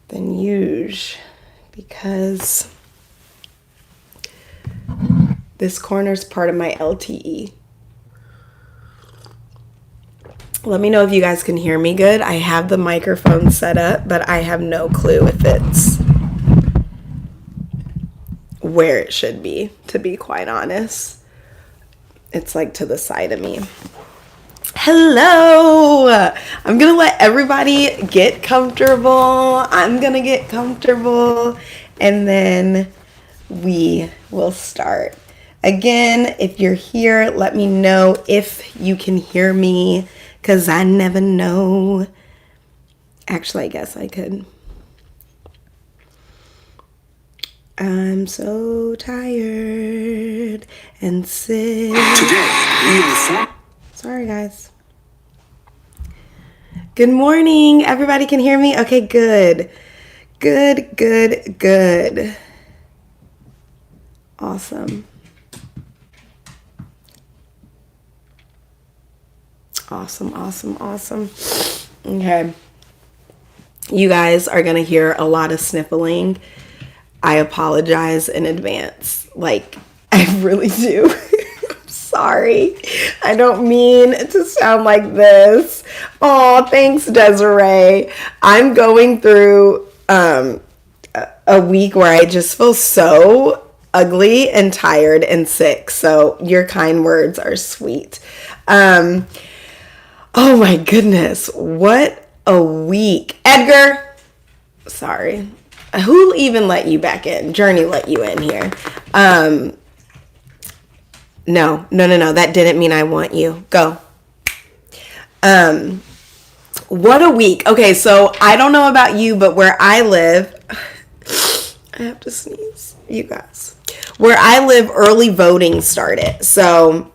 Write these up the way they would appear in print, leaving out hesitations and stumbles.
than usual because this corner is part of my LTE. Let me know if you guys can hear me good. I have the microphone set up, but I have no clue if it's where it should be, to be quite honest. It's like to the side of me. Hello! I'm gonna let everybody get comfortable. I'm gonna get comfortable, and then we will start. Again, if you're here, let me know if you can hear me, because I never know. Actually, I guess I could. I'm so tired and sick. Today, we inform. Sorry, guys. Good morning. Everybody can hear me? Okay, good. Good. Awesome. Awesome. Okay. You guys are going to hear a lot of sniffling. I apologize in advance. Like, I really do. I'm sorry. I don't mean to sound like this. Oh, thanks, Desiree. I'm going through a week where I just feel so ugly and tired and sick. So your kind words are sweet. Oh my goodness. What a week. Edgar. Sorry. Who even let you back in? Journey let you in here. No. That didn't mean I want you. Go. What a week. Okay, so I don't know about you, but where I live, I have to sneeze, you guys. Where I live, early voting started. So,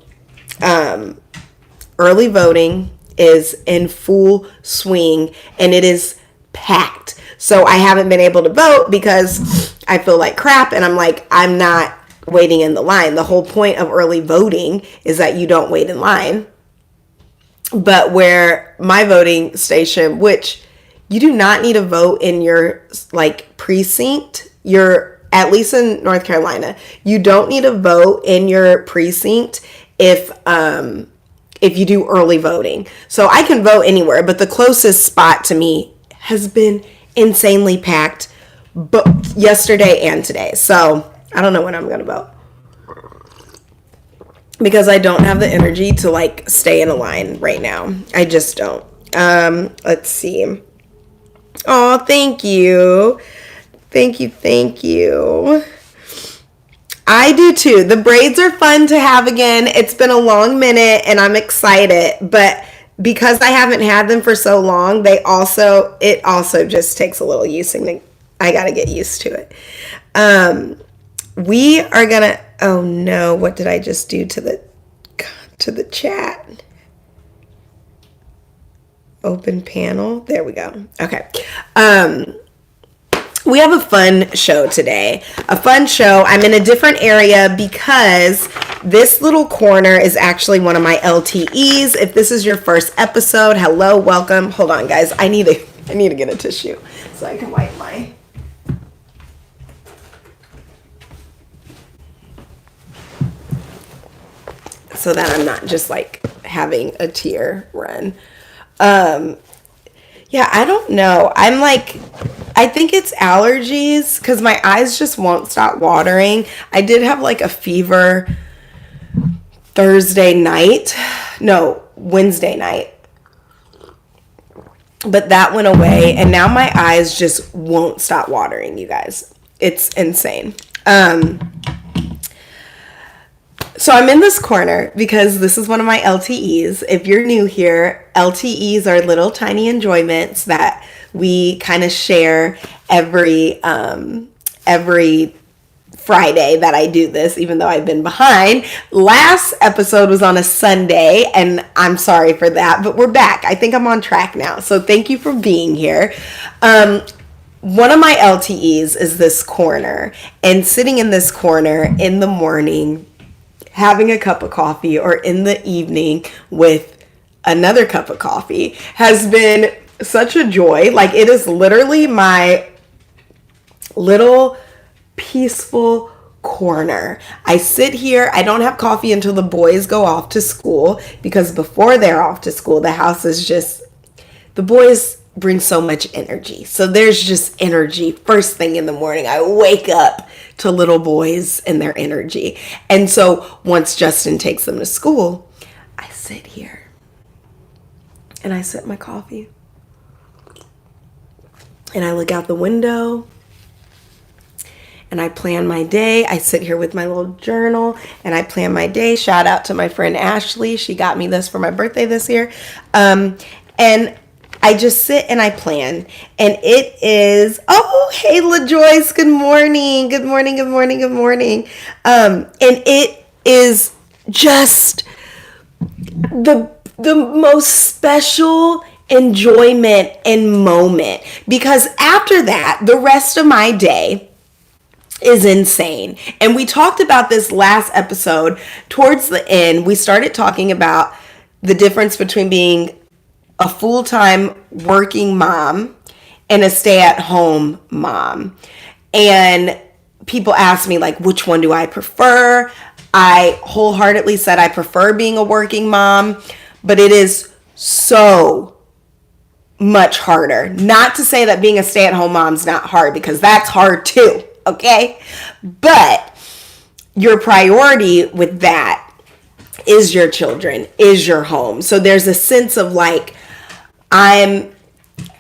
early voting is in full swing, and it is packed. So I haven't been able to vote because I feel like crap, and I'm not waiting in the line. The whole point of early voting is that you don't wait in line. But where my voting station, which you do not need to vote in your precinct, at least in North Carolina, you don't need to vote in your precinct if you do early voting. So I can vote anywhere, but the closest spot to me has been insanely packed yesterday and today. So I don't know when I'm going to vote, because I don't have the energy to stay in a line right now. I just don't. Let's see. Oh, thank you. Thank you. I do too. The braids are fun to have again. It's been a long minute and I'm excited, but because I haven't had them for so long, it also just takes a little using. I got to get used to it. We are going to, oh no, what did I just do to the chat? Open panel. There we go. Okay. We have a fun show today. I'm in a different area because this little corner is actually one of my LTEs. If this is your first episode, hello, welcome. Hold on, guys. I need to get a tissue so I can wipe my. So that I'm not just having a tear run. Yeah, I don't know. I think it's allergies because my eyes just won't stop watering. I did have a fever Wednesday night. But that went away, and now my eyes just won't stop watering, you guys. It's insane. So I'm in this corner because this is one of my LTEs. If you're new here, LTEs are little tiny enjoyments that we kind of share every Friday that I do this, even though I've been behind. Last episode was on a Sunday, and I'm sorry for that, but we're back. I think I'm on track now. So thank you for being here. One of my LTEs is this corner, and sitting in this corner in the morning, having a cup of coffee, or in the evening with another cup of coffee has been such a joy. Like, it is literally my little peaceful corner. I sit here. I don't have coffee until the boys go off to school, because before they're off to school, the house is just, the boys bring so much energy. So there's just energy first thing in the morning. I wake up to little boys and their energy. And so once Justin takes them to school, I sit here and I sip my coffee and I look out the window and I plan my day. I sit here with my little journal and I plan my day. Shout out to my friend Ashley. She got me this for my birthday this year. And I just sit and I plan. And it is, oh, hey, LaJoyce, good morning. Good morning, good morning, good morning. And it is just the most special enjoyment and moment. Because after that, the rest of my day is insane. And we talked about this last episode. Towards the end, we started talking about the difference between being a full-time working mom and a stay-at-home mom. And people ask me, like, which one do I prefer? I wholeheartedly said I prefer being a working mom, but it is so much harder. Not to say that being a stay-at-home mom's not hard, because that's hard too, okay? But your priority with that is your children, is your home. So there's a sense of like,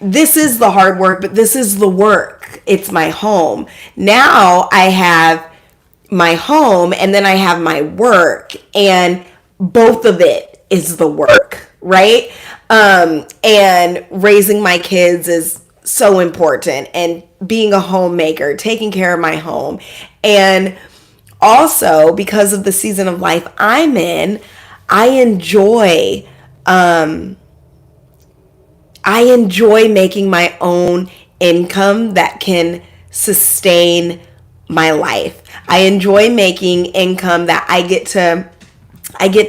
this is the hard work, but this is the work. It's my home. Now I have my home and then I have my work, and both of it is the work, right? And raising my kids is so important, and being a homemaker, taking care of my home. And also, because of the season of life I'm in, I enjoy making my own income that can sustain my life. I enjoy making income that I get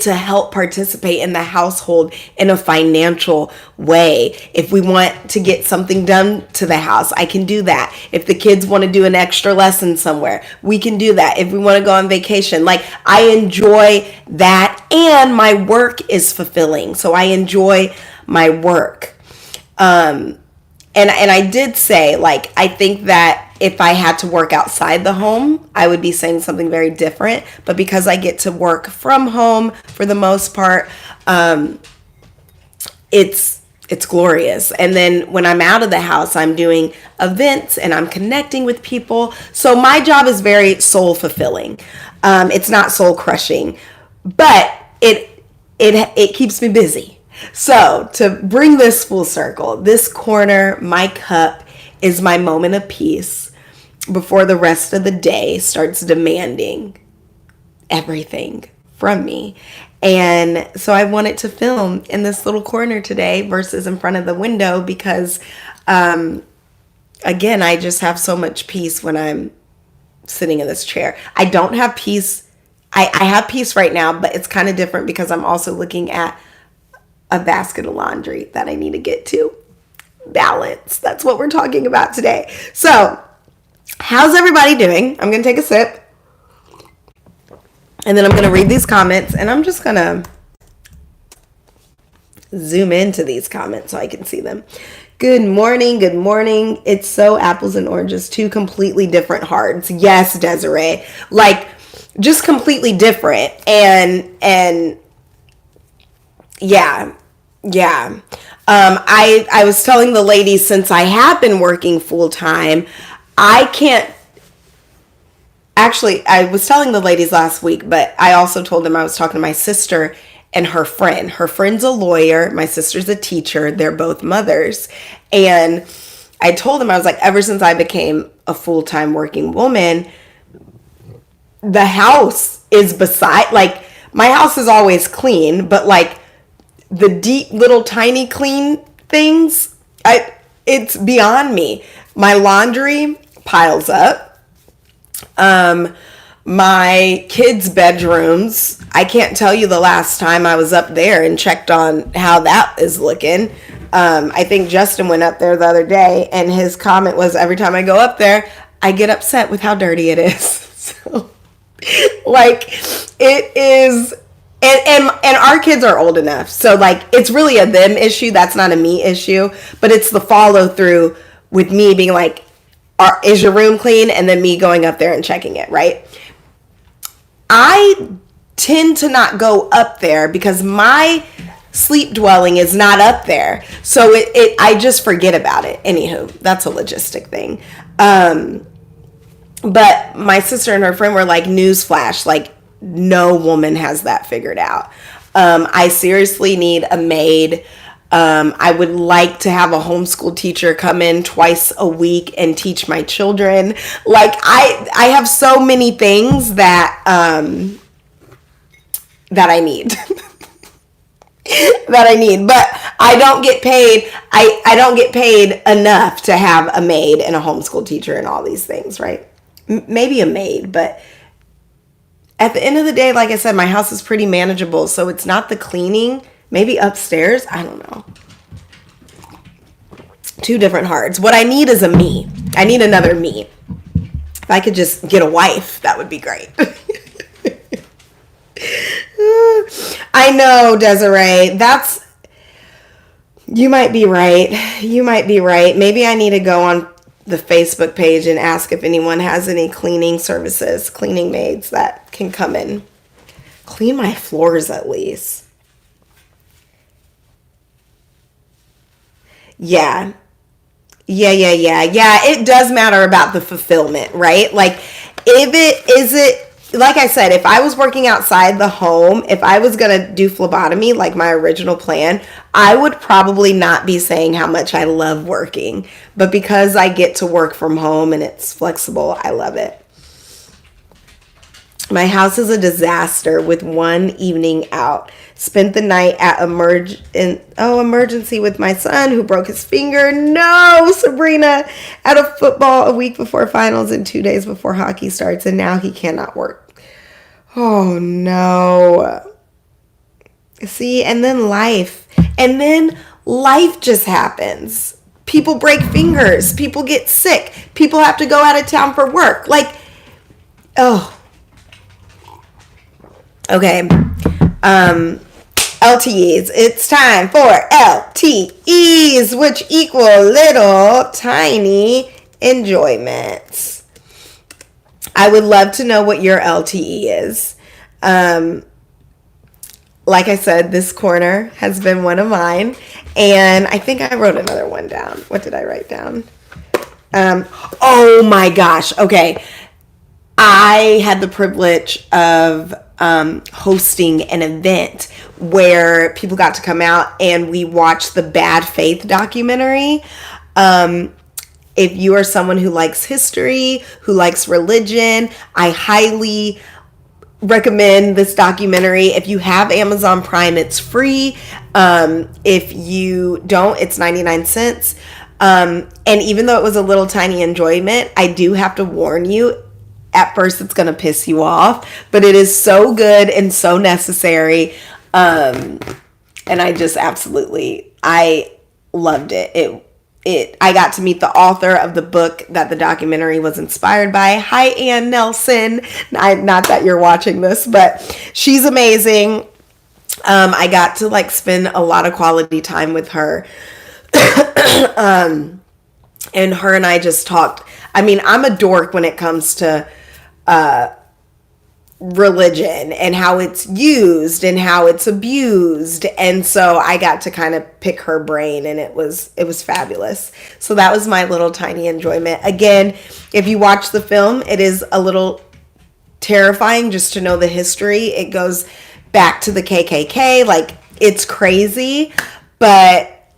to help participate in the household in a financial way. If we want to get something done to the house, I can do that. If the kids want to do an extra lesson somewhere, we can do that. If we want to go on vacation, like, I enjoy that, and my work is fulfilling. So I enjoy my work. And I did say, like, I think that if I had to work outside the home, I would be saying something very different. But because I get to work from home for the most part, it's glorious. And then when I'm out of the house, I'm doing events and I'm connecting with people. So my job is very soul fulfilling. It's not soul crushing, but it keeps me busy. So to bring this full circle, this corner, my cup, is my moment of peace before the rest of the day starts demanding everything from me. And so I wanted to film in this little corner today versus in front of the window, because again, I just have so much peace when I'm sitting in this chair. I don't have peace. I have peace right now, but it's kind of different because I'm also looking at a basket of laundry that I need to get to. Balance. That's what we're talking about today. So, how's everybody doing? I'm going to take a sip. And then I'm going to read these comments. And I'm just going to zoom into these comments so I can see them. Good morning. Good morning. It's so apples and oranges. Two completely different hearts. Yes, Desiree. Like, just completely different. And yeah. I was telling the ladies, since I have been working full time, I was telling the ladies last week, but I also told them I was talking to my sister and her friend. Her friend's a lawyer. My sister's a teacher. They're both mothers. And I told them, I was like, ever since I became a full-time working woman, the house is like, my house is always clean, but like, the deep little tiny clean things, it's beyond me. My laundry piles up. My kids' bedrooms, I can't tell you the last time I was up there and checked on how that is looking. I think Justin went up there the other day, and his comment was, every time I go up there, I get upset with how dirty it is. So, like, it is, and our kids are old enough, so, like, it's really a them issue. That's not a me issue, but it's the follow through with me being like, is your room clean? And then me going up there and checking it, right? I tend to not go up there because my sleep dwelling is not up there. So I just forget about it. Anywho, that's a logistic thing. But my sister and her friend were like, newsflash, like, no woman has that figured out. I seriously need a maid. I would like to have a homeschool teacher come in twice a week and teach my children. Like, I have so many things that I need. That I need, but I don't get paid. I don't get paid enough to have a maid and a homeschool teacher and all these things, right? Maybe a maid, but at the end of the day, like I said, my house is pretty manageable, so it's not the cleaning. Maybe upstairs, I don't know. Two different hearts. What I need is a me. I need another me. If I could just get a wife, that would be great. I know, Desiree. You might be right. You might be right. Maybe I need to go on the Facebook page and ask if anyone has any cleaning services, cleaning maids that can come in. Clean my floors at least. Yeah. Yeah. It does matter about the fulfillment, right? Like, like I said, if I was working outside the home, if I was going to do phlebotomy, like my original plan, I would probably not be saying how much I love working. But because I get to work from home and it's flexible, I love it. My house is a disaster with one evening out. Spent the night at emergency with my son who broke his finger. No, Sabrina, at a football a week before finals and 2 days before hockey starts, and now he cannot work. Oh no. See, and then life just happens. People break fingers, people get sick, people have to go out of town for work. Like, oh. Okay. LTEs. It's time for LTEs, which equal little tiny enjoyments. I would love to know what your LTE is. Like I said, this corner has been one of mine, and I think I wrote another one down. What did I write down? Oh my gosh. Okay. I had the privilege of hosting an event where people got to come out and we watched the Bad Faith documentary. If you are someone who likes history, who likes religion, I highly recommend this documentary. If you have Amazon Prime, it's free. If you don't, it's 99 cents. And even though it was a little tiny enjoyment, I do have to warn you, at first it's going to piss you off, but it is so good and so necessary. And I just I loved it. I got to meet the author of the book that the documentary was inspired by. Hi, Ann Nelson. Not that you're watching this, but she's amazing. I got to spend a lot of quality time with her. And her and I just talked. I mean, I'm a dork when it comes to religion and how it's used and how it's abused, and so I got to kind of pick her brain, and it was fabulous. So that was my little tiny enjoyment. Again, if you watch the film, it is a little terrifying just to know the history. It goes back to the KKK, like, it's crazy, but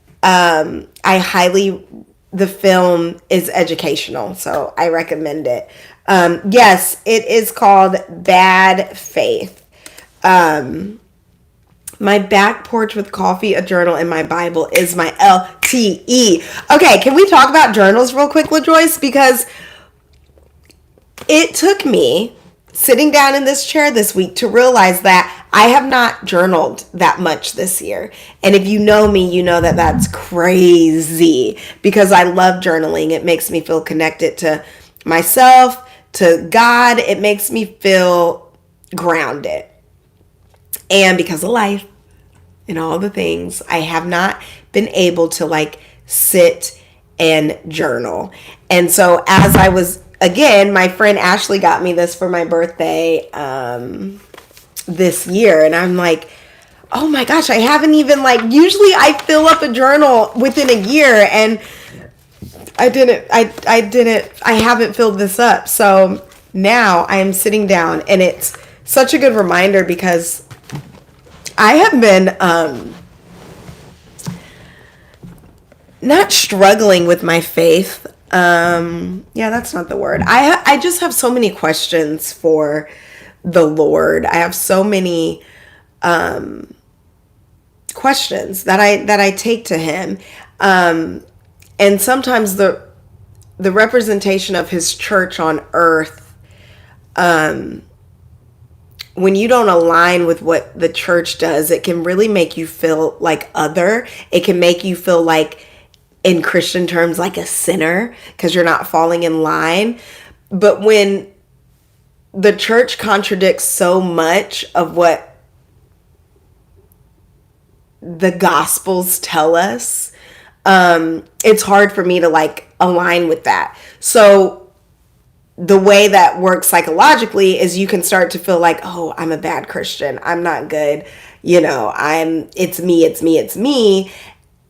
the film is educational, so I recommend it. Yes, it is called Bad Faith. My back porch with coffee, a journal, and my Bible is my LTE. Okay, can we talk about journals real quick, LaJoyce? Because it took me sitting down in this chair this week to realize that I have not journaled that much this year. And if you know me, you know that that's crazy because I love journaling. It makes me feel connected to myself, to God. It makes me feel grounded. And because of life and all the things, I have not been able to like sit and journal. And so as I was, again, my friend Ashley got me this for my birthday this year. And I'm like, oh my gosh, I haven't even like, usually I fill up a journal within a year and I haven't filled this up. So now I am sitting down and it's such a good reminder because I have been not struggling with my faith. Yeah, that's not the word. I just have so many questions for the Lord. I have so many questions that I take to him. And sometimes the representation of his church on earth, when you don't align with what the church does, it can really make you feel like other. It can make you feel like, in Christian terms, like a sinner because you're not falling in line. But when the church contradicts so much of what the Gospels tell us, it's hard for me to like align with that. So the way that works psychologically is you can start to feel like, oh, I'm a bad Christian. I'm not good. It's me.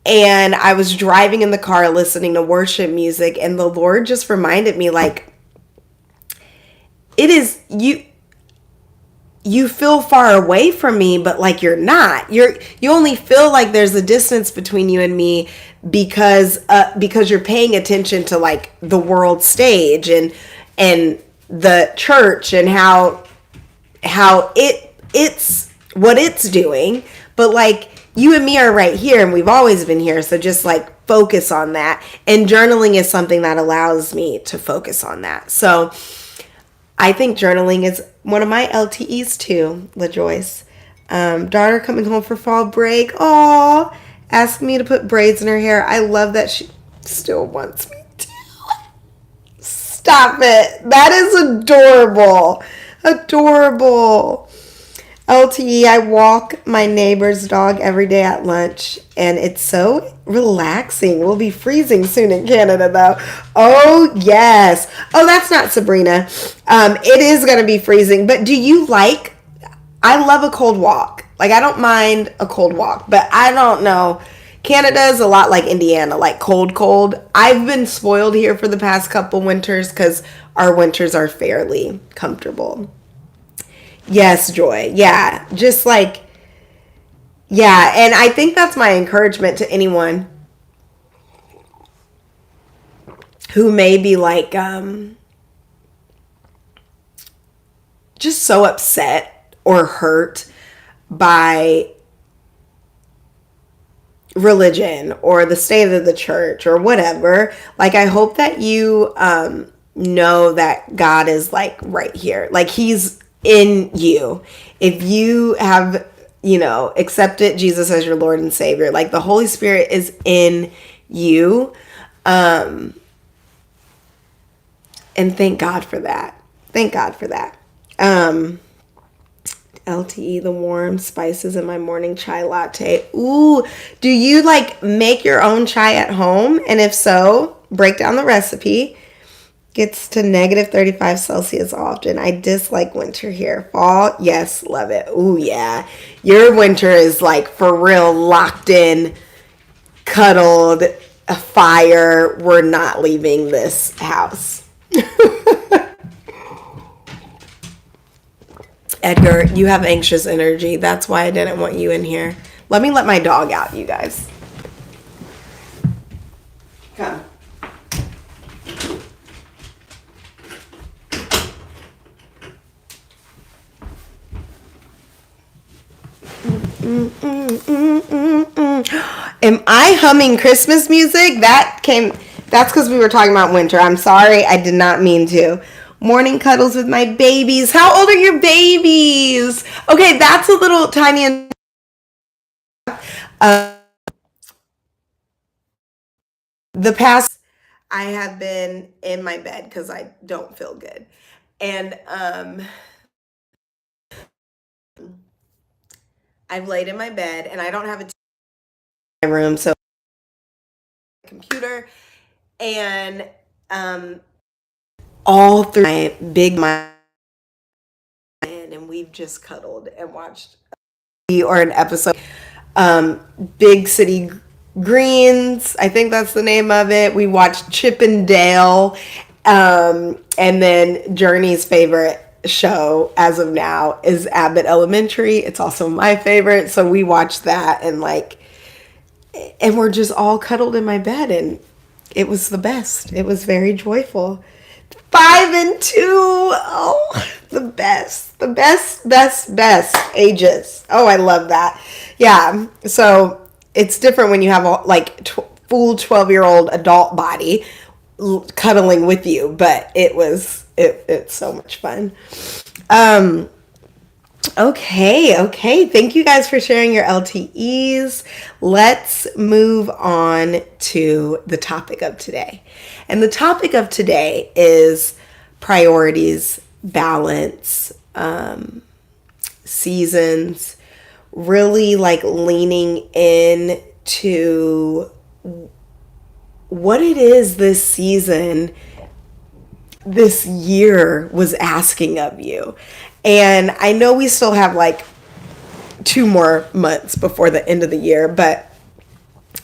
And I was driving in the car listening to worship music and the Lord just reminded me like, it is you feel far away from me, but like you're not. You only feel like there's a distance between you and me because you're paying attention to like the world stage and the church and how it's what it's doing. But like you and me are right here and we've always been here. So just like focus on that. And journaling is something that allows me to focus on that. So I think journaling is one of my LTEs too, LaJoyce. Daughter coming home for fall break. Aw, asked me to put braids in her hair. I love that she still wants me to. Stop it. That is adorable. Adorable. LTE, I walk my neighbor's dog every day at lunch, and it's so relaxing. We'll be freezing soon in Canada, though. Oh, yes. Oh, that's not Sabrina. It is going to be freezing, but I love a cold walk. Like, I don't mind a cold walk, but I don't know. Canada is a lot like Indiana, like cold. I've been spoiled here for the past couple winters because our winters are fairly comfortable. Yes, Joy. Yeah. Just like, yeah. And I think that's my encouragement to anyone who may be like, just so upset or hurt by religion or the state of the church or whatever. Like, I hope that you, know that God is like right here. Like he's in you. If you have, accepted Jesus as your Lord and Savior, like the Holy Spirit is in you. And thank God for that. Thank God for that. LTE, the warm spices in my morning chai latte. Ooh, do you like make your own chai at home? And if so, break down the recipe. Gets to negative 35 Celsius often. I dislike winter here. Fall, yes, love it. Ooh, yeah. Your winter is like for real locked in, cuddled, a fire. We're not leaving this house. Edgar, you have anxious energy. That's why I didn't want you in here. Let me let my dog out, you guys. Come. Am I humming Christmas music? That's because we were talking about winter. I'm sorry, I did not mean to. Morning cuddles with my babies. How old are your babies? Okay, that's a little tiny. The past, I have been in my bed because I don't feel good. And I've laid in my bed and I don't have a TV in my room, so computer and all through my big mind, and we've just cuddled and watched or an episode. Big City Greens, I think that's the name of it. We watched Chip and Dale, and then Journey's favorite show as of now is Abbott Elementary. It's also my favorite, so we watched that and we're just all cuddled in my bed, and it was the best. It was very joyful. 5 and 2. Oh, the best ages. Oh, I love that. Yeah. So it's different when you have a full 12-year-old adult body cuddling with you, but it's so much fun. Okay. Thank you guys for sharing your LTEs. Let's move on to the topic of today. And the topic of today is priorities, balance, seasons, really leaning in to what it is this season, this year was asking of you. And I know we still have 2 more months before the end of the year, but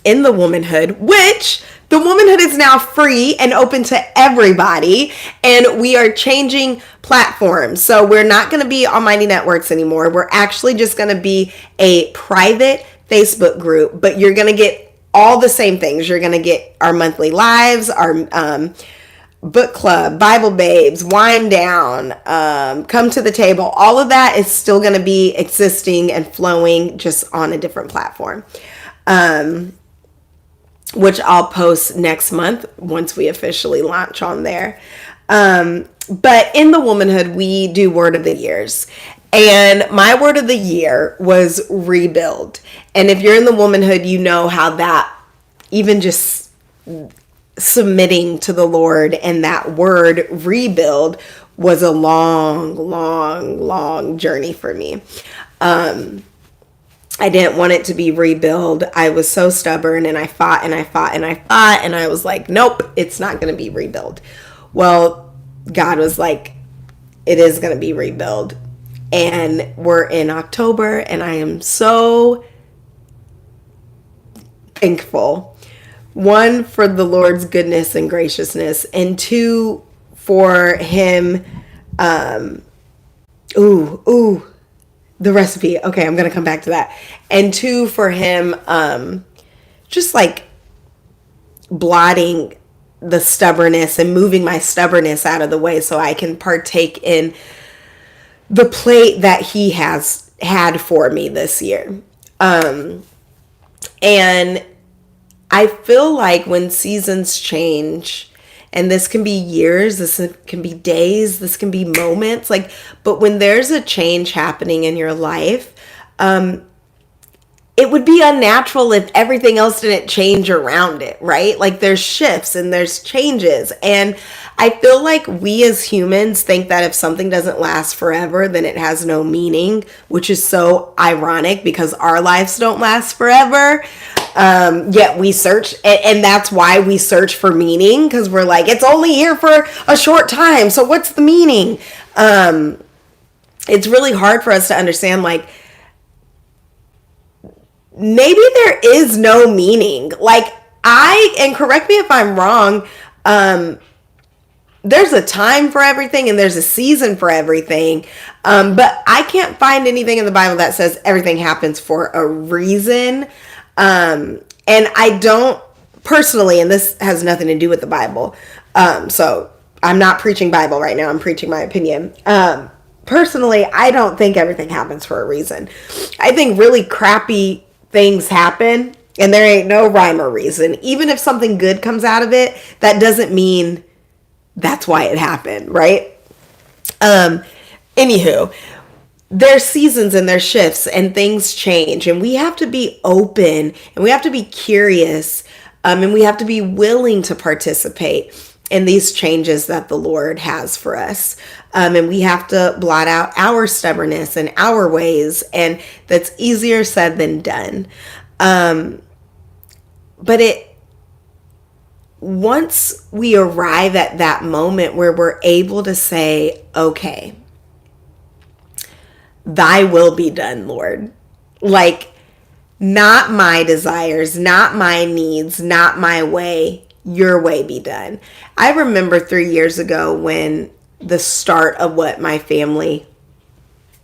in the womanhood, which the womanhood is now free and open to everybody, and we are changing platforms. So we're not going to be on Mighty Networks anymore. We're actually just going to be a private Facebook group, but you're going to get all the same things. You're going to get our monthly lives, our book club, Bible Babes, Wind Down, Come to the Table. All of that is still going to be existing and flowing, just on a different platform, which I'll post next month once we officially launch on there. But in the womanhood, we do word of the years. And my word of the year was rebuild. And if you're in the womanhood, you know how that, even just submitting to the Lord and that word rebuild was a long journey for me. I didn't want it to be rebuild. I was so stubborn, and I fought and I was like, nope, it's not going to be rebuild. Well, God was like, it is going to be rebuild. And we're in October, and I am so thankful. 1, for the Lord's goodness and graciousness, and 2, for him, the recipe. Okay, I'm going to come back to that. And 2, for him, just blotting the stubbornness and moving my stubbornness out of the way so I can partake in the plate that he has had for me this year. And I feel like when seasons change, and this can be years, this can be days, this can be moments, but when there's a change happening in your life, it would be unnatural if everything else didn't change around it, right? There's shifts and there's changes. And I feel like we as humans think that if something doesn't last forever, then it has no meaning, which is so ironic because our lives don't last forever. Yet we search, and that's why we search for meaning, because we're like, it's only here for a short time, so what's the meaning? It's really hard for us to understand, maybe there is no meaning. And correct me if I'm wrong, there's a time for everything and there's a season for everything. But I can't find anything in the Bible that says everything happens for a reason. And I don't personally, and this has nothing to do with the Bible. So I'm not preaching Bible right now. I'm preaching my opinion. Personally, I don't think everything happens for a reason. I think really crappy things happen and there ain't no rhyme or reason. Even if something good comes out of it, that doesn't mean that's why it happened, right? Anywho, there's seasons and there's shifts and things change, and we have to be open and we have to be curious, and we have to be willing to participate in these changes that the Lord has for us. And we have to blot out our stubbornness and our ways, and that's easier said than done. But once we arrive at that moment where we're able to say, okay, thy will be done, Lord. Like, not my desires, not my needs, not my way, your way be done. I remember 3 years ago when the start of what my family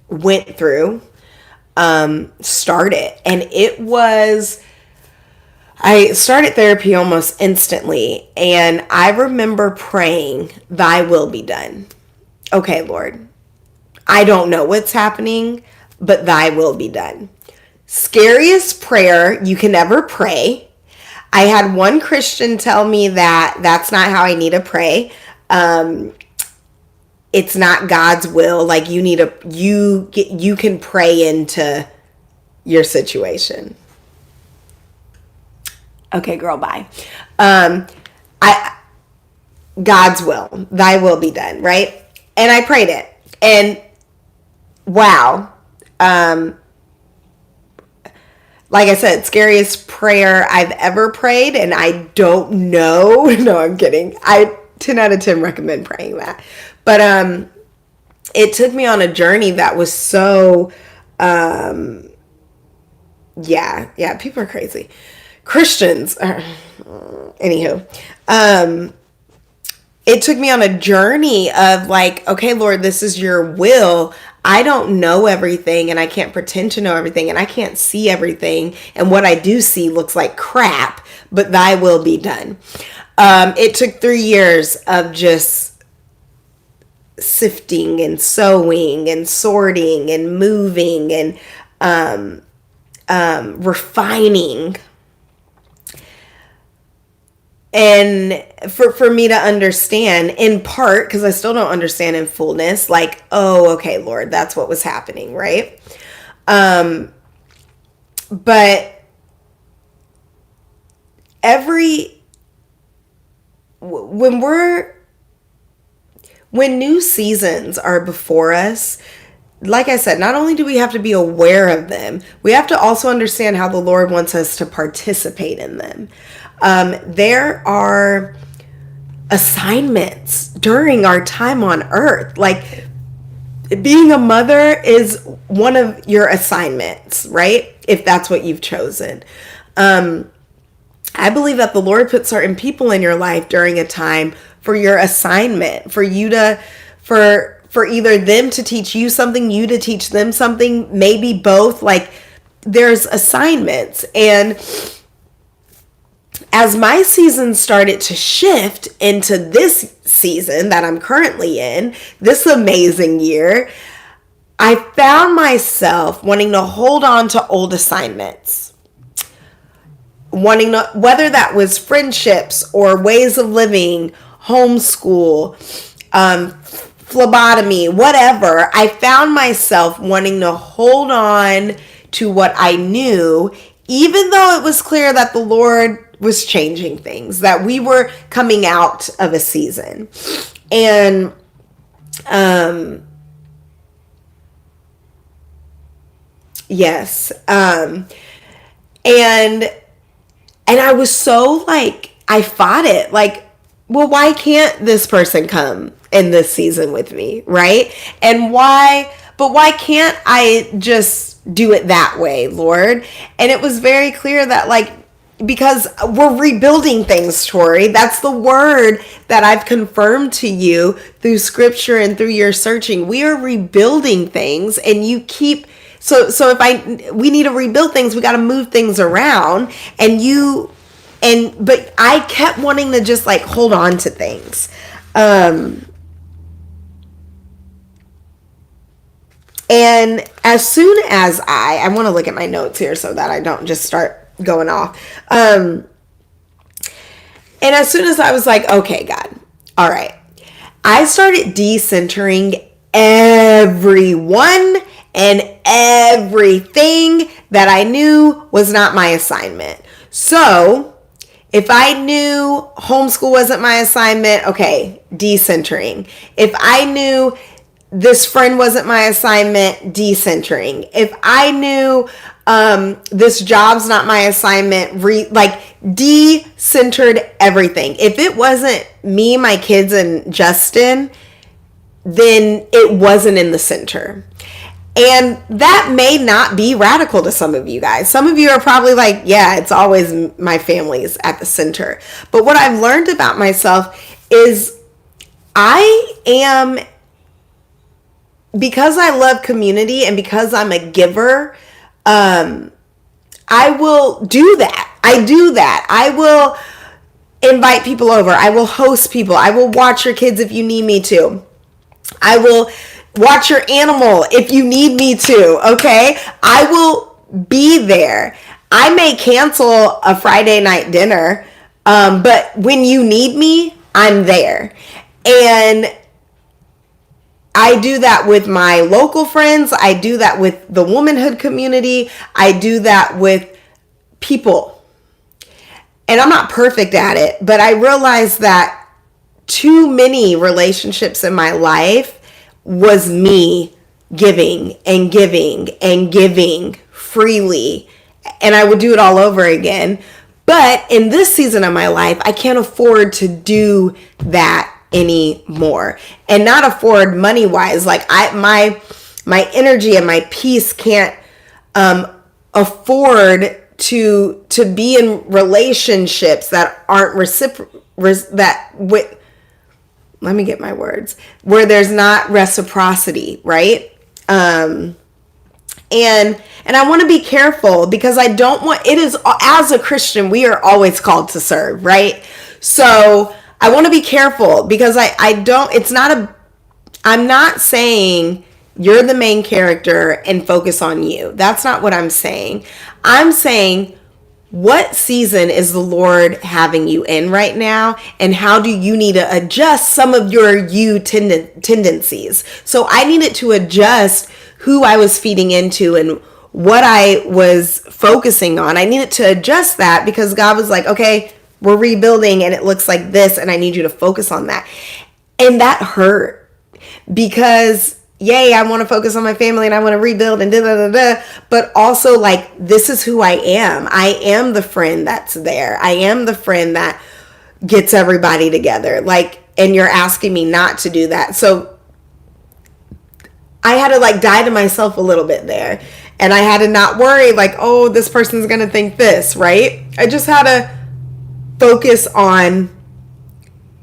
went through started. And I started therapy almost instantly. And I remember praying, thy will be done. Okay, Lord, I don't know what's happening, but thy will be done. Scariest prayer you can ever pray. I had one Christian tell me that that's not how I need to pray. It's not God's will. Like, you can pray into your situation. Okay, girl, bye. God's will, thy will be done, right? And I prayed it. And wow. Like I said, scariest prayer I've ever prayed, and I don't know. No, I'm kidding. I 10 out of 10 recommend praying that. But it took me on a journey that was so yeah, people are crazy. Christians, anywho, it took me on a journey of like, okay, Lord, this is your will. I don't know everything, and I can't pretend to know everything, and I can't see everything, and what I do see looks like crap, but thy will be done. It took 3 years of just sifting and sewing and sorting and moving and refining. And for me to understand, in part, because I still don't understand in fullness, like, oh, okay, Lord, that's what was happening, right? But when new seasons are before us, like I said, not only do we have to be aware of them, we have to also understand how the Lord wants us to participate in them. There are assignments during our time on earth. Like, being a mother is one of your assignments, right? If that's what you've chosen. I believe that the Lord put certain people in your life during a time for your assignment, for you to, for either them to teach you something, you to teach them something, maybe both. Like, there's assignments. And as my season started to shift into this season that I'm currently in, this amazing year, I found myself wanting to hold on to old assignments. Wanting to, whether that was friendships or ways of living, homeschool, phlebotomy, whatever, I found myself wanting to hold on to what I knew, even though it was clear that the Lord was changing things, that we were coming out of a season. And yes, and I was so like, I fought it, like, well, why can't this person come in this season with me, right? And why can't I just do it that way, Lord? And it was very clear that, like, because we're rebuilding things, Tori. That's the word that I've confirmed to you through scripture and through your searching. We are rebuilding things, and you keep, so if we need to rebuild things, we got to move things around, but I kept wanting to just like hold on to things. And as soon as I want to look at my notes here so that I don't just start going off. And as soon as I was like, okay, God, all right, I started decentering everyone and everything that I knew was not my assignment. So if I knew homeschool wasn't my assignment, okay, decentering. If I knew this friend wasn't my assignment, decentering. If I knew this job's not my assignment, decentered everything. If it wasn't me, my kids, and Justin, then it wasn't in the center. And that may not be radical to some of you guys. Some of you are probably like, yeah, it's always my family's at the center. But what I've learned about myself is because I love community and because I'm a giver, I will do that. I do that. I will invite people over. I will host people. I will watch your kids if you need me to. I will watch your animal if you need me to, okay? I will be there. I may cancel a Friday night dinner, but when you need me, I'm there. And I do that with my local friends. I do that with the womanhood community. I do that with people. And I'm not perfect at it, but I realize that too many relationships in my life was me giving and giving and giving freely. And I would do it all over again. But in this season of my life, I can't afford to do that anymore. And not afford money-wise. Like my energy and my peace can't afford to be in relationships that aren't let me get my words, where there's not reciprocity, right? And I want to be careful because I don't want, it is, as a Christian, we are always called to serve, right? So I want to be careful because I'm not saying you're the main character and focus on you. That's not what I'm saying. I'm saying, what season is the Lord having you in right now? And how do you need to adjust some of your tendencies? So I needed to adjust who I was feeding into and what I was focusing on. I needed to adjust that because God was like, okay, we're rebuilding and it looks like this and I need you to focus on that. And that hurt because yay, I want to focus on my family and I want to rebuild and but also like, this is who I am. I am the friend that's there. I am the friend that gets everybody together. Like, and you're asking me not to do that. So I had to like die to myself a little bit there. And I had to not worry like, oh, this person's going to think this, right? I just had to focus on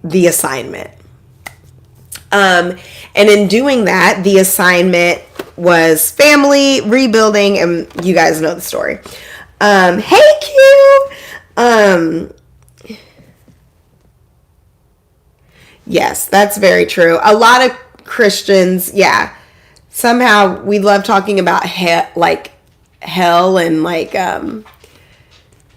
the assignment. And in doing that, the assignment was family, rebuilding, and you guys know the story. Hey, Q! Yes, that's very true. A lot of Christians, yeah, somehow we love talking about hell and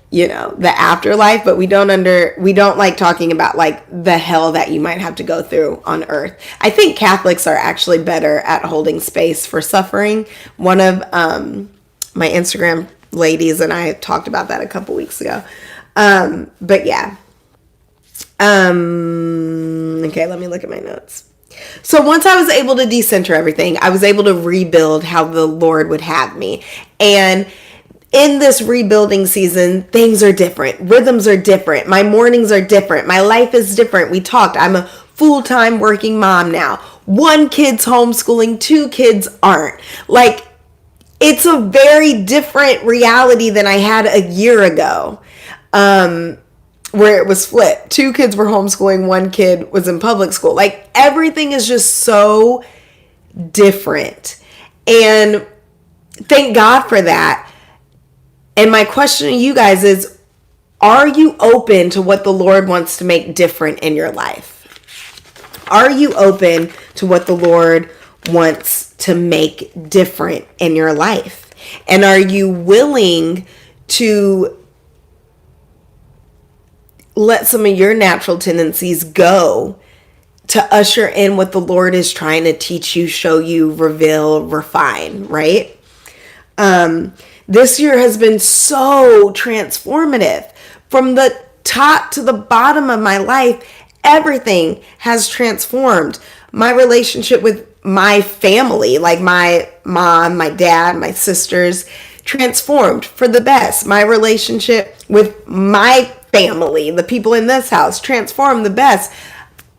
the afterlife, but we don't like talking about like the hell that you might have to go through on earth. I think Catholics are actually better at holding space for suffering. One of my Instagram ladies and I talked about that a couple weeks ago. But yeah. Okay, let me look at my notes. So once I was able to decenter everything, I was able to rebuild how the Lord would have me. And in this rebuilding season, things are different. Rhythms are different. My mornings are different. My life is different. We talked. I'm a full-time working mom now. 1 kid's homeschooling, 2 kids aren't. Like, it's a very different reality than I had a year ago, where it was flipped. 2 kids were homeschooling, 1 kid was in public school. Like, everything is just so different. And thank God for that. And my question to you guys is, are you open to what the Lord wants to make different in your life? Are you open to what the Lord wants to make different in your life? And are you willing to let some of your natural tendencies go to usher in what the Lord is trying to teach you, show you, reveal, refine, right? This year has been so transformative. From the top to the bottom of my life, everything has transformed. My relationship with my family, like my mom, my dad, my sisters, transformed for the best. My relationship with my family, the people in this house, transformed the best.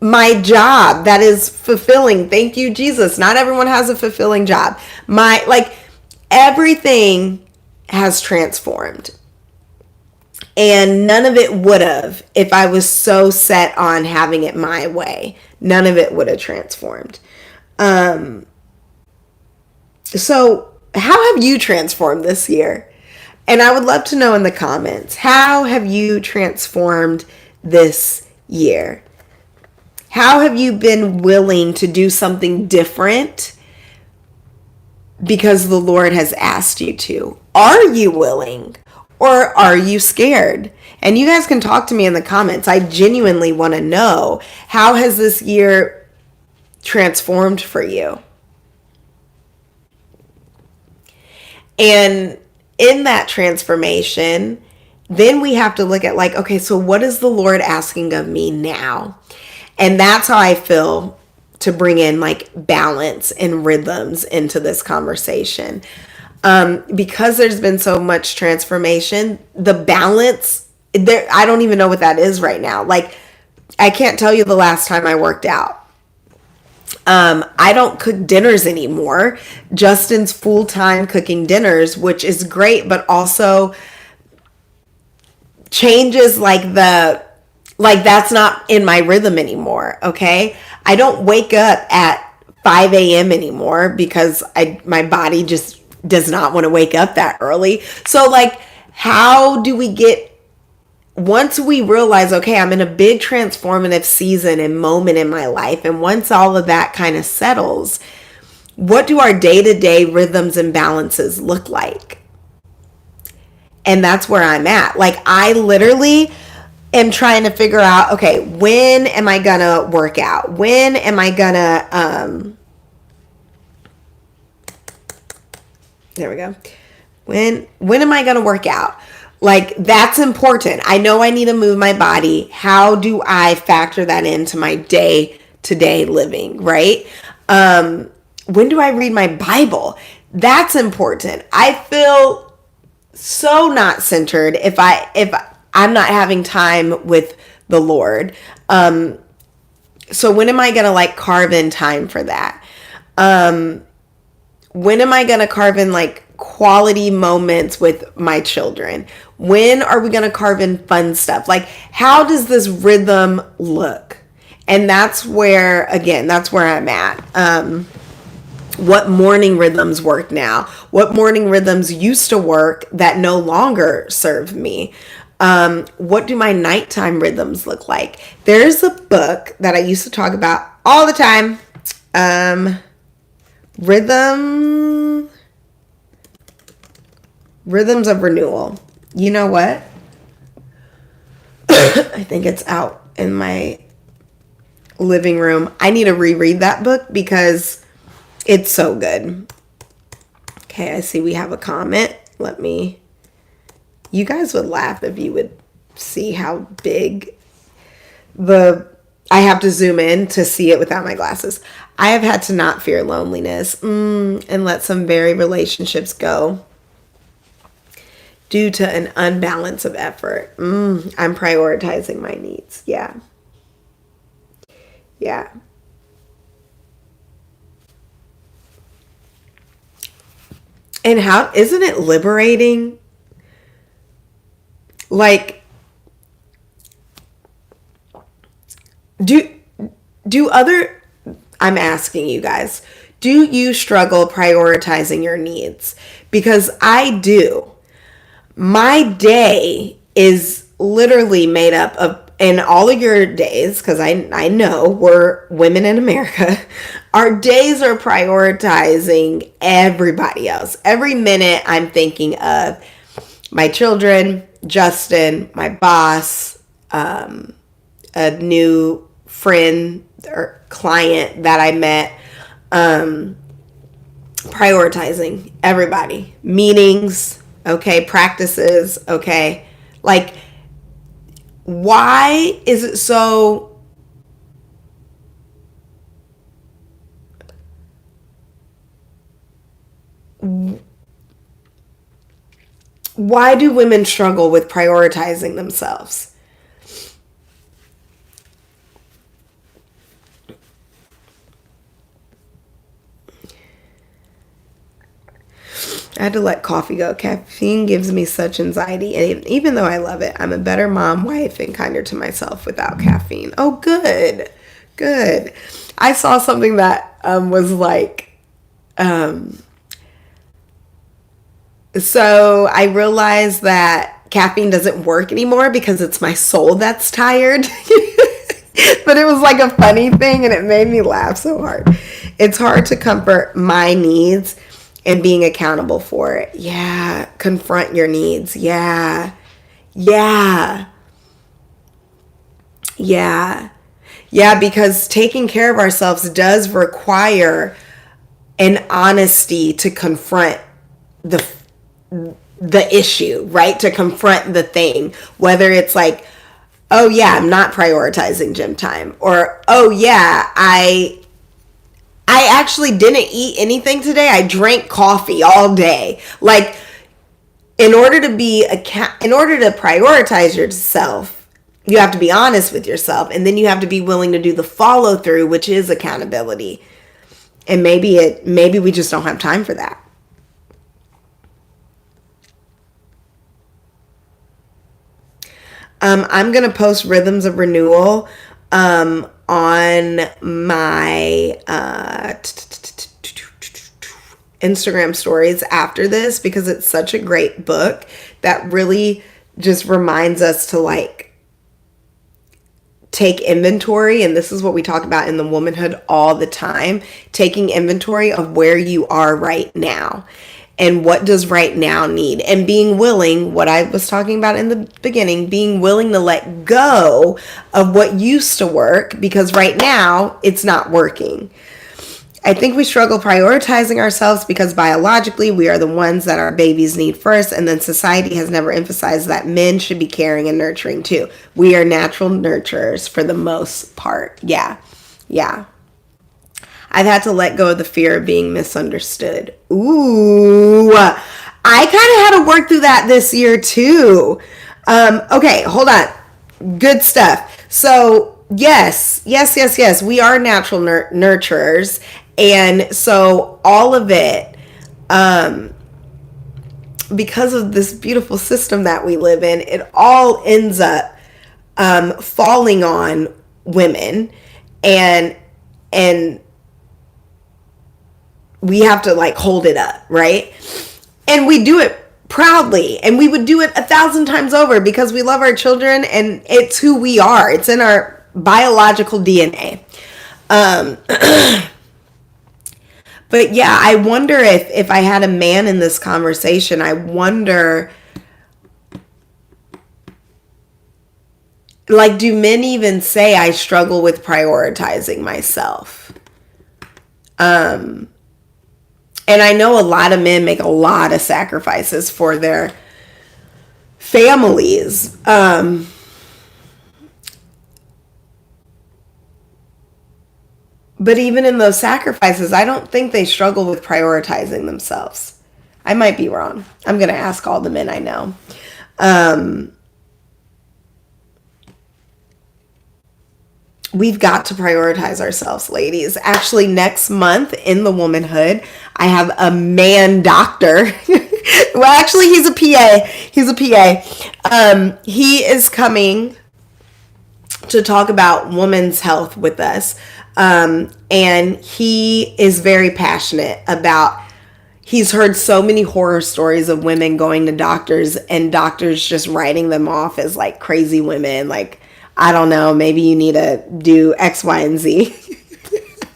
My job that is fulfilling. Thank you, Jesus. Not everyone has a fulfilling job. Everything has transformed. And none of it would have if I was so set on having it my way. None of it would have transformed. So how have you transformed this year? And I would love to know in the comments, how have you transformed this year? How have you been willing to do something different because the Lord has asked you to? Are you willing or are you scared? And you guys can talk to me in the comments. I genuinely want to know, how has this year transformed for you? And in that transformation, then we have to look at okay, so what is the Lord asking of me now? And that's how I feel to bring in balance and rhythms into this conversation. Because there's been so much transformation, the balance there, I don't even know what that is right now. I can't tell you the last time I worked out. I don't cook dinners anymore. Justin's full-time cooking dinners, which is great, but also changes that's not in my rhythm anymore. Okay. I don't wake up at 5 a.m. anymore because my body just does not want to wake up that early. So how do we once we realize, okay, I'm in a big transformative season and moment in my life, and once all of that kind of settles, what do our day-to-day rhythms and balances look like? And that's where I'm at. I literally am trying to figure out, okay, when am I gonna work out? When am I gonna, there we go. When am I gonna work out? That's important. I know I need to move my body. How do I factor that into my day-to-day living, right? When do I read my Bible? That's important. I feel so not centered if I'm not having time with the Lord. So when am I going to carve in time for that? When am I going to carve in quality moments with my children? When are we going to carve in fun stuff? How does this rhythm look? And that's where I'm at. What morning rhythms work now? What morning rhythms used to work that no longer serve me? What do my nighttime rhythms look like? There's a book that I used to talk about all the time. Rhythms of Renewal. You know what? I think it's out in my living room. I need to reread that book because it's so good. Okay, I see we have a comment. You guys would laugh if you would see how big I have to zoom in to see it without my glasses. I have had to not fear loneliness and let some very relationships go due to an unbalance of effort. I'm prioritizing my needs. Yeah. And how isn't it liberating? I'm asking you guys, do you struggle prioritizing your needs? Because I do. My day is literally made up of, and all of your days, because I know we're women in America, our days are prioritizing everybody else. Every minute I'm thinking of my children, Justin, my boss, a new friend or client that I met, prioritizing everybody, meetings, okay, practices, okay, like, why is it so why do women struggle with prioritizing themselves? I had to let coffee go. Caffeine gives me such anxiety. And even though I love it, I'm a better mom, wife, and kinder to myself without caffeine. Oh, good. Good. I saw something that was like, so I realized that caffeine doesn't work anymore because it's my soul that's tired. But it was like a funny thing and it made me laugh so hard. It's hard to comfort my needs and being accountable for it. Yeah. Confront your needs. Yeah. Yeah. Yeah. Yeah, because taking care of ourselves does require an honesty to confront the issue, right? To confront the thing, whether it's like, oh yeah, I'm not prioritizing gym time, or oh yeah, I actually didn't eat anything today. I drank coffee all day. Like, in order to prioritize yourself, you have to be honest with yourself, and then you have to be willing to do the follow through, which is accountability. And maybe we just don't have time for that. I'm going to post Rhythms of Renewal on my Instagram stories after this, because it's such a great book that really just reminds us to like take inventory. And this is what we talk about in the womanhood all the time, taking inventory of where you are right now. And what does right now need? And being willing, what I was talking about in the beginning, being willing to let go of what used to work because right now it's not working. I think we struggle prioritizing ourselves because biologically we are the ones that our babies need first. And then society has never emphasized that men should be caring and nurturing too. We are natural nurturers for the most part. Yeah. Yeah. I've had to let go of the fear of being misunderstood. Ooh, I kind of had to work through that this year too. Okay, hold on. Good stuff. So yes, we are natural nurturers. And so all of it, because of this beautiful system that we live in, it all ends up falling on women, and we have to like hold it up, right? And we do it proudly, and we would do it 1,000 times over because we love our children and it's who we are. It's in our biological DNA. But yeah, I wonder if I had a man in this conversation, I wonder, like, do men even say I struggle with prioritizing myself? And I know a lot of men make a lot of sacrifices for their families. But even in those sacrifices, I don't think they struggle with prioritizing themselves. I might be wrong. I'm going to ask all the men I know. We've got to prioritize ourselves, ladies. Actually, next month in the womanhood, I have a man doctor. Well, actually, he's a PA. He is coming to talk about women's health with us. And he is very passionate about, he's heard so many horror stories of women going to doctors and doctors just writing them off as like crazy women. Like, I don't know, maybe you need to do X, Y, and Z.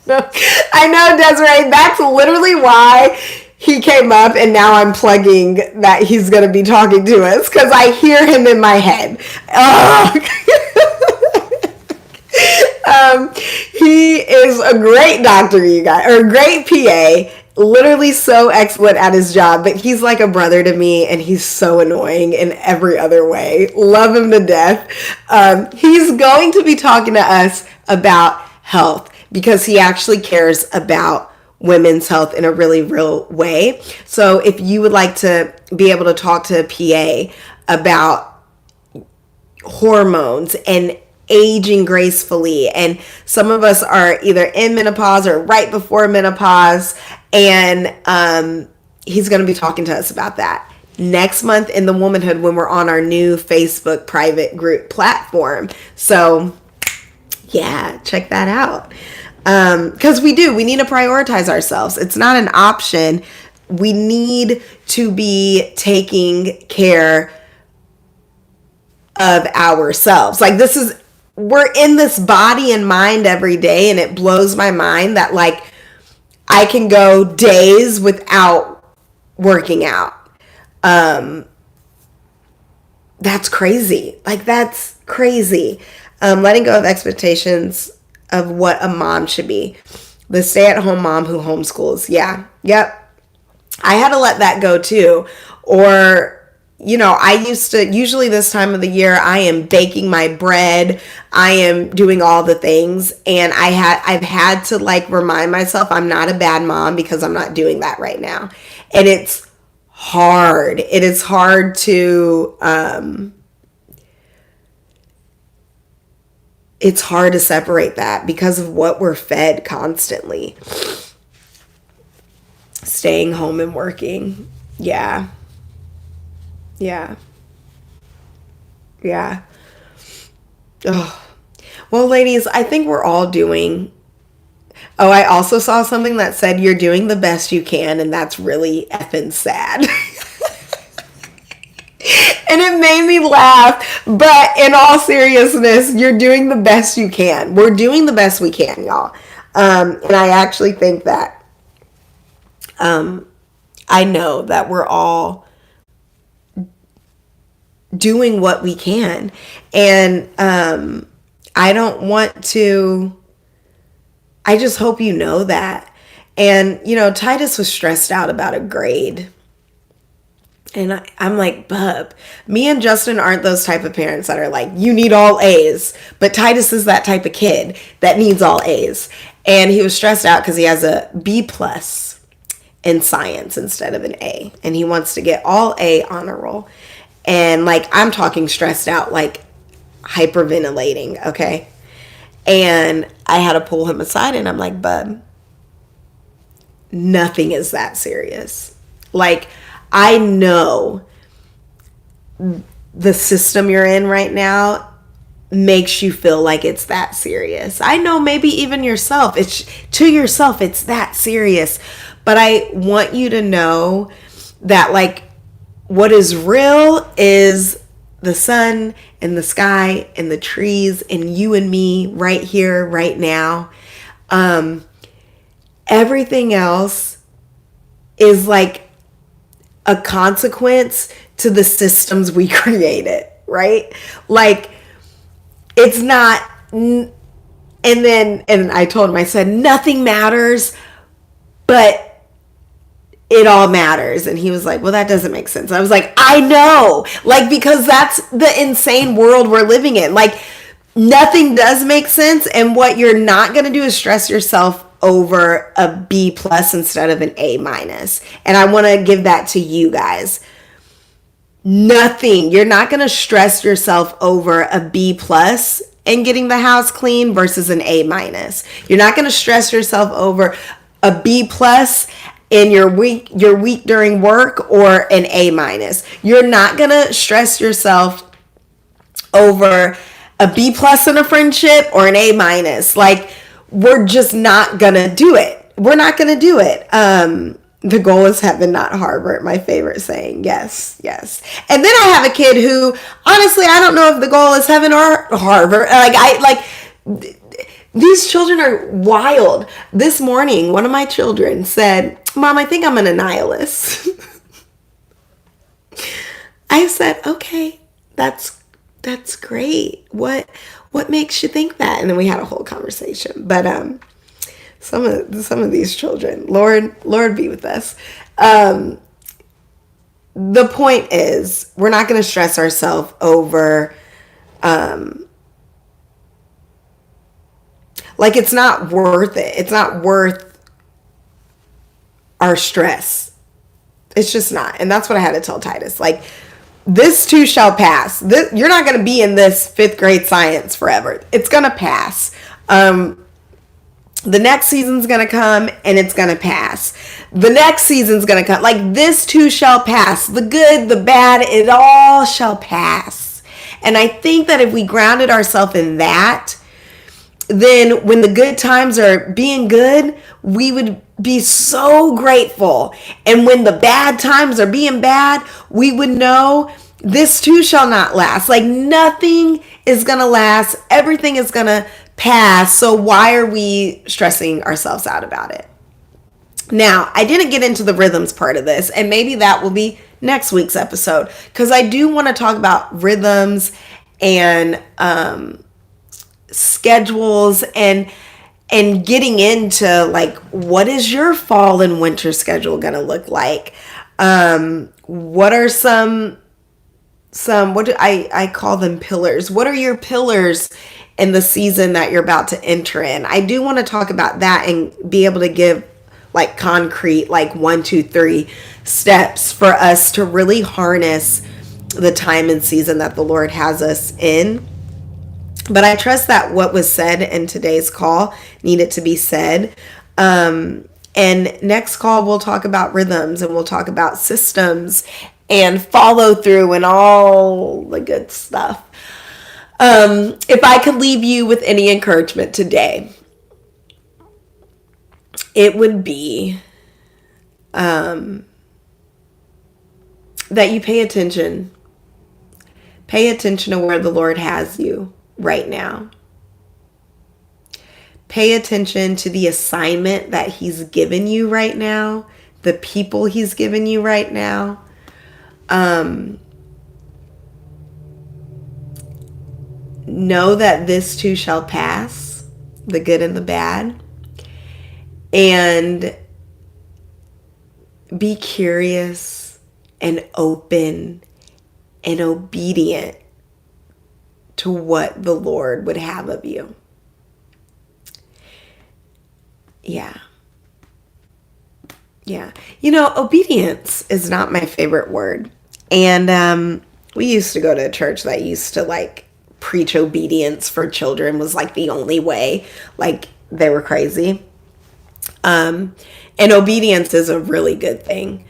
I know, Desiree, that's literally why he came up, and now I'm plugging that he's going to be talking to us because I hear him in my head. He is a great doctor, you guys, or a great PA. Literally so excellent at his job, but he's like a brother to me, and he's so annoying in every other way. Love him to death. He's going to be talking to us about health because he actually cares about women's health in a really real way. So if you would like to be able to talk to a PA about hormones and aging gracefully, and some of us are either in menopause or right before menopause, and he's going to be talking to us about that next month in the Womanhood when we're on our new Facebook private group platform. So yeah, check that out. Because we need to prioritize ourselves. It's not an option. We need to be taking care of ourselves. Like, we're in this body and mind every day, and it blows my mind that like I can go days without working out. That's crazy. Like, that's crazy. Letting go of expectations of what a mom should be. The stay-at-home mom who homeschools. Yeah. Yep. I had to let that go too. Or, I used to, usually this time of the year, I am baking my bread. I am doing all the things. And I've had to like remind myself I'm not a bad mom because I'm not doing that right now. And it's hard. It is hard to, it's hard to separate that because of what we're fed constantly. Staying home and working. Yeah. Yeah. Yeah. Oh. Well, ladies, I think we're all doing... Oh, I also saw something that said you're doing the best you can, and that's really effing sad. And it made me laugh. But in all seriousness, you're doing the best you can. We're doing the best we can, y'all. And I actually think that I know that we're all doing what we can. And I don't want to... I just hope you know that. And, Titus was stressed out about a grade. And I'm like, bub, me and Justin aren't those type of parents that are like, you need all A's. But Titus is that type of kid that needs all A's. And he was stressed out because he has a B+ in science instead of an A. And he wants to get all A honor roll. And like, I'm talking stressed out, like hyperventilating, okay? And I had to pull him aside and I'm like, bub, nothing is that serious. Like, I know the system you're in right now makes you feel like it's that serious. I know maybe even yourself, it's that serious. But I want you to know that like what is real is the sun and the sky and the trees and you and me right here, right now. Everything else is like a consequence to the systems we created, right? Like, it's not, and I told him, I said, nothing matters, but it all matters. And he was like, well, that doesn't make sense. I was like, I know, like, because that's the insane world we're living in. Like, nothing does make sense. And what you're not going to do is stress yourself over a B+ instead of an A-. And I want to give that to you guys. Nothing. You're not going to stress yourself over a B+ and getting the house clean versus an A-. You're not going to stress yourself over a B+ in your week during work or an A-. You're not going to stress yourself over a B+ in a friendship or an A-. Like, we're just not going to do it. We're not going to do it. The goal is heaven, not Harvard. My favorite saying. Yes, yes. And then I have a kid who, honestly, I don't know if the goal is heaven or Harvard. These children are wild. This morning, one of my children said, Mom, I think I'm an nihilist. I said, okay, that's great. What what makes you think that? And then we had a whole conversation. But some of these children, Lord be with us. The point is, we're not going to stress ourselves over, like, it's not worth it. It's not worth our stress. It's just not. And that's what I had to tell Titus. Like, this too shall pass. You're not going to be in this 5th grade science forever. It's going to pass. The next season's going to come and it's going to pass. The next season's going to come. Like, this too shall pass. The good, the bad, it all shall pass. And I think that if we grounded ourselves in that, then when the good times are being good, we would be so grateful. And when the bad times are being bad, we would know this too shall not last. Like, nothing is going to last. Everything is going to pass. So why are we stressing ourselves out about it? Now, I didn't get into the rhythms part of this, and maybe that will be next week's episode, because I do want to talk about rhythms and schedules and getting into, like, what is your fall and winter schedule going to look like? What are some what do I call them, pillars? What are your pillars in the season that you're about to enter in? I do want to talk about that and be able to give, like, concrete, like, 1, 2, 3 steps for us to really harness the time and season that the Lord has us in. But I trust that what was said in today's call needed to be said. And next call, we'll talk about rhythms, and we'll talk about systems and follow through and all the good stuff. If I could leave you with any encouragement today, it would be that you pay attention. Pay attention to where the Lord has you right now. Pay attention to the assignment that He's given you right now, the people He's given you right now. Know that this too shall pass, the good and the bad. And be curious and open and obedient to what the Lord would have of you. Yeah. You know, obedience is not my favorite word. And we used to go to a church that used to, like, preach obedience for children was, like, the only way. Like, they were crazy. And obedience is a really good thing.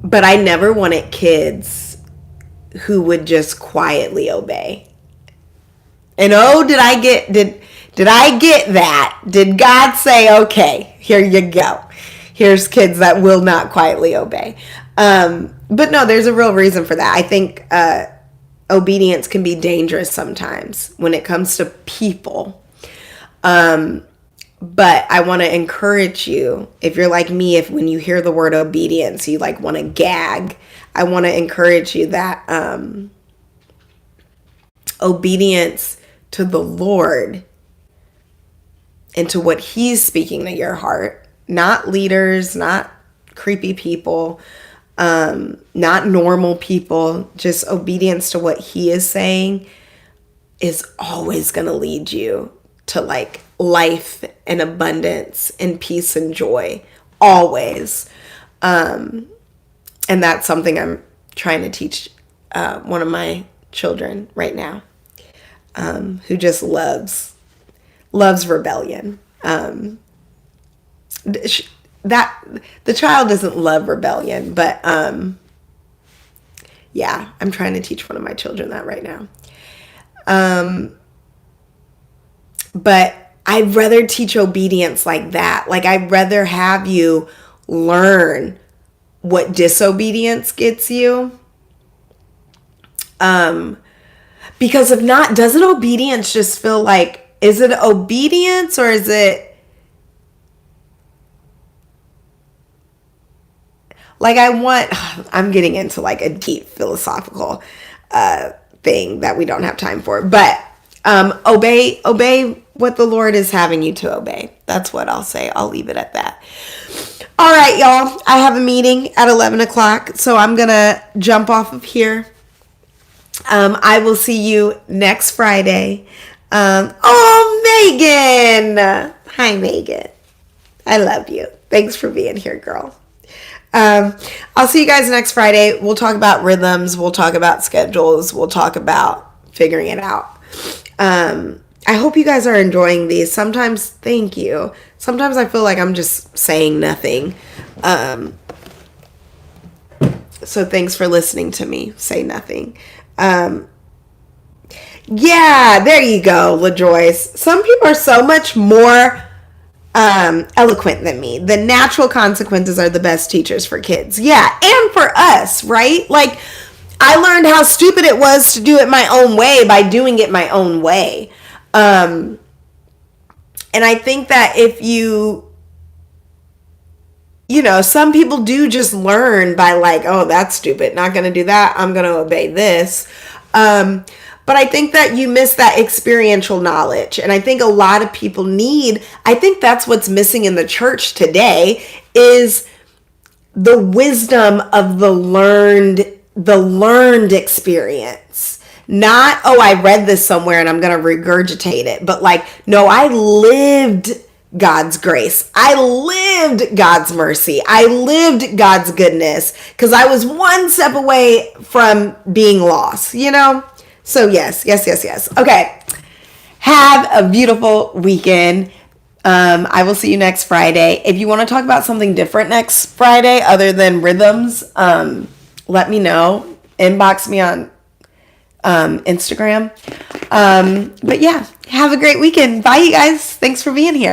But I never wanted kids who would just quietly obey. And did I get that? Did God say, okay, here you go. Here's kids that will not quietly obey. But no, there's a real reason for that. I think obedience can be dangerous sometimes when it comes to people. But I want to encourage you, if you're like me, if when you hear the word obedience, you, like, want to gag, I want to encourage you that obedience to the Lord and to what He's speaking to your heart, not leaders, not creepy people, not normal people, just obedience to what He is saying is always going to lead you to, like, life and abundance and peace and joy, always. And that's something I'm trying to teach one of my children right now, who just loves rebellion. That the child doesn't love rebellion, but yeah, I'm trying to teach one of my children that right now. But I'd rather teach obedience like that. Like, I'd rather have you learn what disobedience gets you. Because if not, doesn't obedience just feel like, is it obedience or is it Like I'm getting into like a deep philosophical thing that we don't have time for. But obey what the Lord is having you to obey. That's what I'll say. I'll leave it at that. All right, y'all. I have a meeting at 11 o'clock, so I'm going to jump off of here. I will see you next Friday. Megan. Hi, Megan. I love you. Thanks for being here, girl. I'll see you guys next Friday. We'll talk about rhythms. We'll talk about schedules. We'll talk about figuring it out. I hope you guys are enjoying these. Sometimes, thank you. Sometimes I feel like I'm just saying nothing. So thanks for listening to me say nothing. Yeah, there you go, LaJoyce. Some people are so much more eloquent than me. The natural consequences are the best teachers for kids. Yeah, and for us, right? Like, I learned how stupid it was to do it my own way by doing it my own way. And I think that if some people do just learn by like, oh, that's stupid, not going to do that, I'm going to obey this. But I think that you miss that experiential knowledge. And I think a lot of people I think that's what's missing in the church today is the wisdom of the learned experience. Not, oh, I read this somewhere and I'm going to regurgitate it. But like, no, I lived God's grace. I lived God's mercy. I lived God's goodness because I was one step away from being lost, So yes. Okay. Have a beautiful weekend. I will see you next Friday. If you want to talk about something different next Friday other than rhythms, let me know. Inbox me on Instagram. But yeah, have a great weekend. Bye, you guys. Thanks for being here.